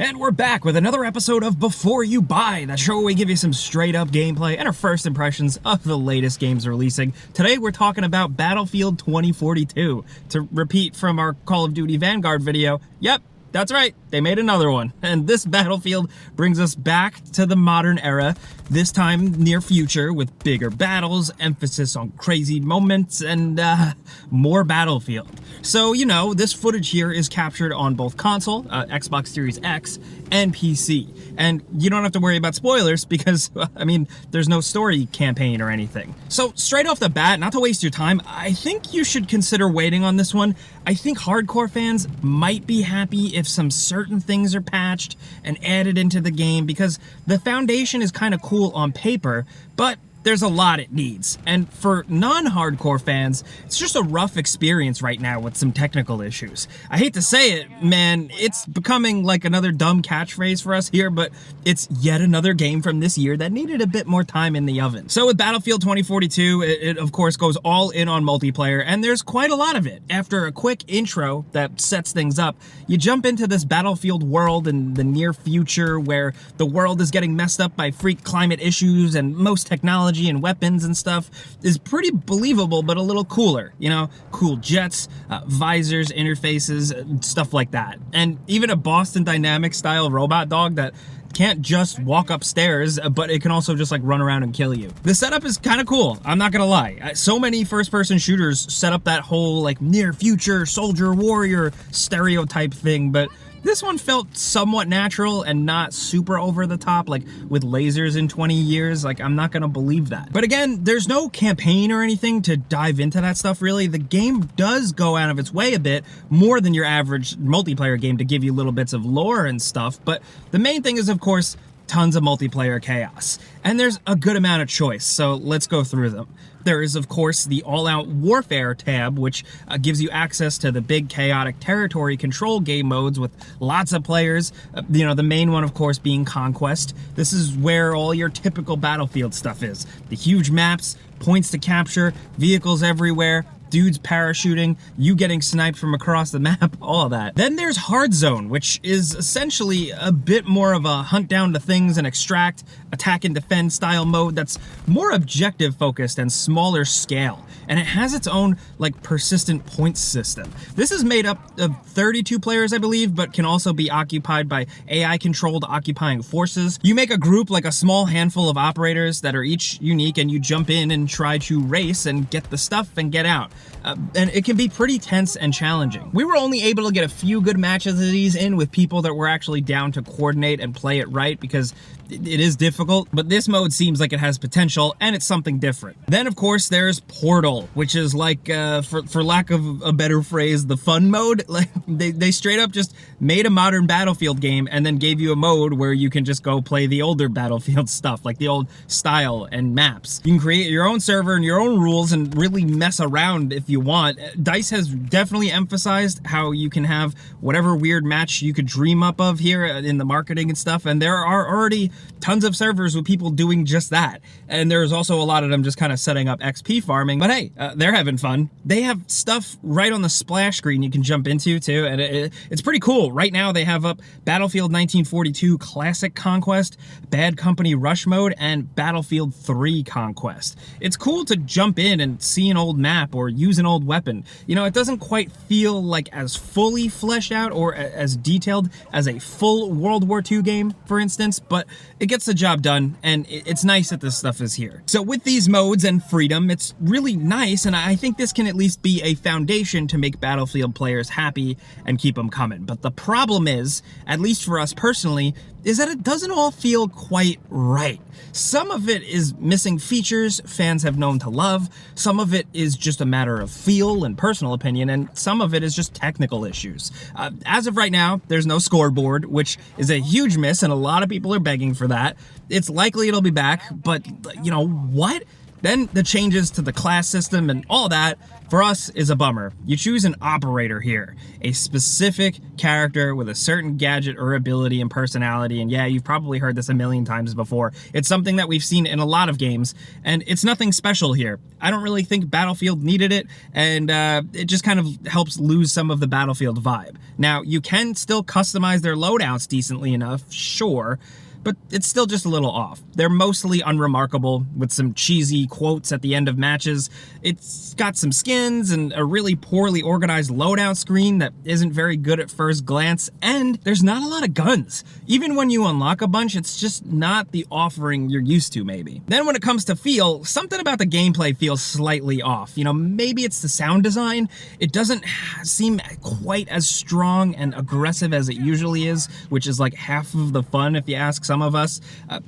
And we're back with another episode of Before You Buy, that show where we give you some straight up gameplay and our first impressions of the latest games releasing. Today we're talking about Battlefield 2042. To repeat from our Call of Duty Vanguard video, yep, that's right, they made another one. And this Battlefield brings us back to the modern era, this time near future, with bigger battles, emphasis on crazy moments, and more Battlefield. So, you know, this footage here is captured on both console, Xbox Series X, and PC. And you don't have to worry about spoilers because, I mean, there's no story campaign or anything. So straight off the bat, not to waste your time, I think you should consider waiting on this one. I think hardcore fans might be happy if some certain things are patched and added into the game because the foundation is kind of cool on paper, but there's a lot it needs. And for non-hardcore fans, it's just a rough experience right now with some technical issues. I hate to say it, man, it's becoming like another dumb catchphrase for us here, but it's yet another game from this year that needed a bit more time in the oven. So with Battlefield 2042, it of course goes all in on multiplayer, and there's quite a lot of it. After a quick intro that sets things up, you jump into this Battlefield world in the near future where the world is getting messed up by freak climate issues, and most technology and weapons and stuff is pretty believable, but a little cooler. You know, cool jets, visors, interfaces, stuff like that. And even a Boston Dynamics style robot dog that can't just walk upstairs, but it can also just like run around and kill you. The setup is kind of cool, I'm not gonna lie. So many first-person shooters set up that whole like near future soldier warrior stereotype thing, but this one felt somewhat natural and not super over the top, like with lasers in 20 years. Like, I'm not gonna believe that. But again, there's no campaign or anything to dive into that stuff, really. The game does go out of its way a bit, more than your average multiplayer game, to give you little bits of lore and stuff. But the main thing is, of course, tons of multiplayer chaos. And there's a good amount of choice, so let's go through them. There is, of course, the All-Out Warfare tab, which gives you access to the big chaotic territory control game modes with lots of players. You know, the main one, of course, being Conquest. This is where all your typical Battlefield stuff is. The huge maps, points to capture, vehicles everywhere, dudes parachuting, you getting sniped from across the map, all of that. Then there's Hard Zone, which is essentially a bit more of a hunt down to things and extract, attack and defend style mode that's more objective focused and smaller scale. And it has its own like persistent points system. This is made up of 32 players, I believe, but can also be occupied by AI controlled occupying forces. You make a group, like a small handful of operators that are each unique, and you jump in and try to race and get the stuff and get out. And it can be pretty tense and challenging. We were only able to get a few good matches of these in with people that were actually down to coordinate and play it right, because it is difficult, but this mode seems like it has potential and it's something different. Then of course there's Portal, which is like, for lack of a better phrase, the fun mode. Like they straight up just made a modern Battlefield game and then gave you a mode where you can just go play the older Battlefield stuff, like the old style and maps. You can create your own server and your own rules and really mess around if you want. DICE has definitely emphasized how you can have whatever weird match you could dream up of here in the marketing and stuff, and there are already tons of servers with people doing just that. And there's also a lot of them just kind of setting up XP farming, but hey, they're having fun. They have stuff right on the splash screen you can jump into too, and it's pretty cool. Right now they have up Battlefield 1942 Classic Conquest, Bad Company Rush Mode, and Battlefield 3 Conquest. It's cool to jump in and see an old map or use an old weapon. You know, it doesn't quite feel like as fully fleshed out or as detailed as a full World War II game, for instance, but it gets the job done, and it's nice that this stuff is here. So with these modes and freedom, it's really nice, and I think this can at least be a foundation to make Battlefield players happy and keep them coming. But the problem is, at least for us personally, is that it doesn't all feel quite right. Some of it is missing features fans have known to love, some of it is just a matter of feel and personal opinion, and some of it is just technical issues. As of right now, there's no scoreboard, which is a huge miss, and a lot of people are begging for that. It's likely it'll be back, but you know what? Then the changes to the class system and all that, for us, is a bummer. You choose an operator here, a specific character with a certain gadget or ability and personality, and yeah, you've probably heard this a million times before. It's something that we've seen in a lot of games, and it's nothing special here. I don't really think Battlefield needed it, and it just kind of helps lose some of the Battlefield vibe. Now, you can still customize their loadouts decently enough, sure, but it's still just a little off. They're mostly unremarkable, with some cheesy quotes at the end of matches. It's got some skins and a really poorly organized loadout screen that isn't very good at first glance, and there's not a lot of guns. Even when you unlock a bunch, it's just not the offering you're used to, maybe. Then when it comes to feel, something about the gameplay feels slightly off. You know, maybe it's the sound design. It doesn't seem quite as strong and aggressive as it usually is, which is like half of the fun if you ask some of us.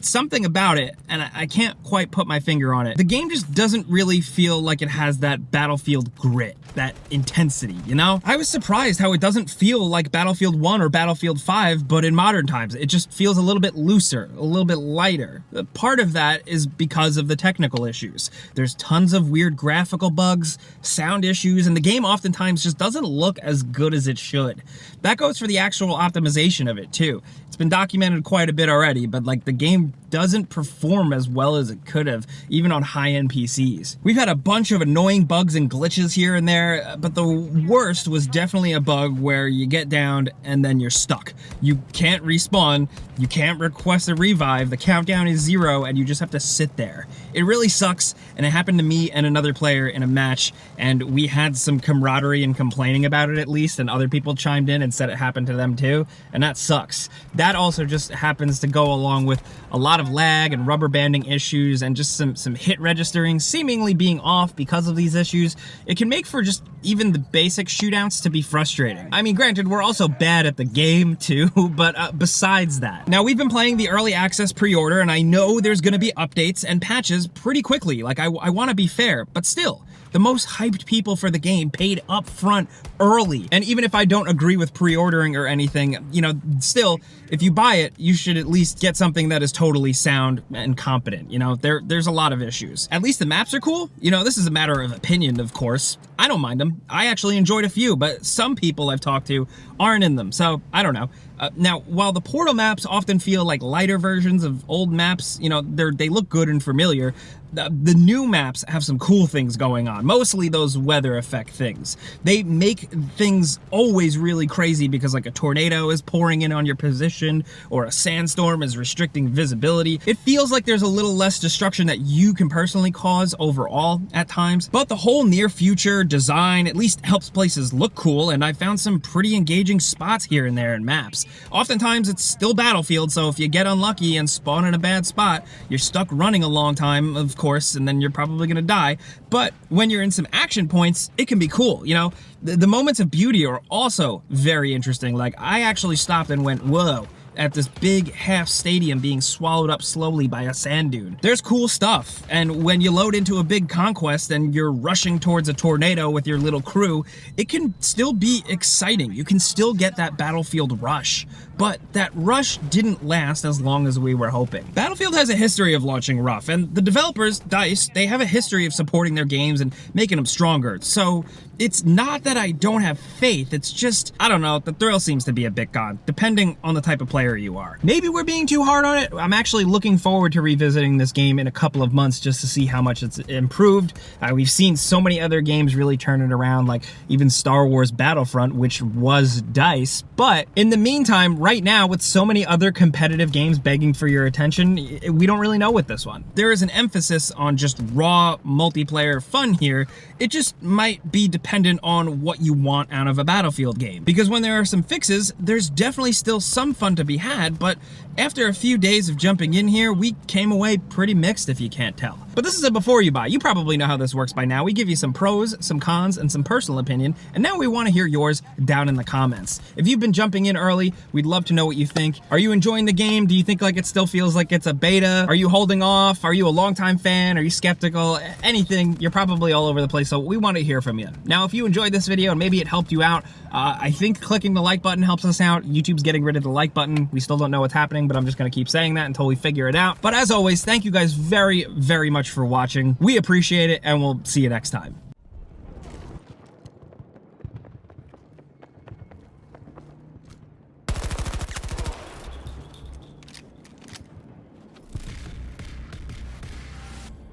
Something about it, and I can't quite put my finger on it. The game just doesn't really feel like it has that Battlefield grit, that intensity, you know? I was surprised how it doesn't feel like Battlefield 1 or Battlefield 5, but in modern times. It just feels a little bit looser, a little bit lighter. Part of that is because of the technical issues. There's tons of weird graphical bugs, sound issues, and the game oftentimes just doesn't look as good as it should. That goes for the actual optimization of it, too. It's been documented quite a bit already, but like the game doesn't perform as well as it could have, even on high-end PCs. We've had a bunch of annoying bugs and glitches here and there, but the worst was definitely a bug where you get downed and then you're stuck. You can't respawn, you can't request a revive, the countdown is 0, and you just have to sit there. It really sucks, and it happened to me and another player in a match, and we had some camaraderie in complaining about it at least, and other people chimed in and said it happened to them too, and that sucks. That also just happens to go along with a lot of lag and rubber banding issues and just some hit registering seemingly being off because of these issues. It can make for just even the basic shootouts to be frustrating. I mean, granted, we're also bad at the game too, but besides that. Now, we've been playing the early access pre-order, and I know there's gonna be updates and patches pretty quickly. Like, I wanna be fair, but still, the most hyped people for the game paid up front early. And even if I don't agree with pre-ordering or anything, you know, still, if you buy it, you should at least get something that is totally sound and competent. You know, there's a lot of issues. At least the maps are cool. You know, this is a matter of opinion, of course. I don't mind them. I actually enjoyed a few, but some people I've talked to aren't in them, so I don't know. Now, while the Portal maps often feel like lighter versions of old maps, you know, they look good and familiar, the new maps have some cool things going on, mostly those weather effect things. They make things always really crazy because like a tornado is pouring in on your position or a sandstorm is restricting visibility. It feels like there's a little less destruction that you can personally cause overall at times, but the whole near future design at least helps places look cool, and I found some pretty engaging spots here and there in maps. Oftentimes it's still Battlefield, so if you get unlucky and spawn in a bad spot, you're stuck running a long time, of course, and then you're probably gonna die. But when you're in some action points, it can be cool, you know? The moments of beauty are also very interesting. Like, I actually stopped and went, whoa, at this big half stadium being swallowed up slowly by a sand dune. There's cool stuff, and when you load into a big conquest and you're rushing towards a tornado with your little crew, it can still be exciting. You can still get that Battlefield rush, but that rush didn't last as long as we were hoping. Battlefield has a history of launching rough, and the developers, DICE, they have a history of supporting their games and making them stronger, so it's not that I don't have faith, it's just, I don't know, the thrill seems to be a bit gone, depending on the type of player you are. Maybe we're being too hard on it. I'm actually looking forward to revisiting this game in a couple of months just to see how much it's improved. We've seen so many other games really turn it around, like even Star Wars Battlefront, which was DICE, but in the meantime, right now, with so many other competitive games begging for your attention, we don't really know with this one. There is an emphasis on just raw multiplayer fun here. It just might be dependent on what you want out of a Battlefield game. Because when there are some fixes, there's definitely still some fun to be had, but after a few days of jumping in here, we came away pretty mixed if you can't tell. But this is a before you buy. You probably know how this works by now. We give you some pros, some cons, and some personal opinion, and now we want to hear yours down in the comments. If you've been jumping in early, we'd love to know what you think. Are you enjoying the game? Do you think like it still feels like it's a beta? Are you holding off? Are you a longtime fan? Are you skeptical? Anything, you're probably all over the place, so we want to hear from you. Now, if you enjoyed this video and maybe it helped you out, I think clicking the like button helps us out. YouTube's getting rid of the like button. We still don't know what's happening, but I'm just going to keep saying that until we figure it out. But as always, thank you guys very, very much much for watching. We appreciate it, and we'll see you next time.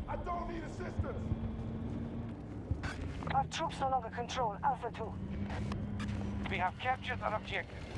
I don't need assistance! Our troops are under control. Alpha 2. We have captured an objective.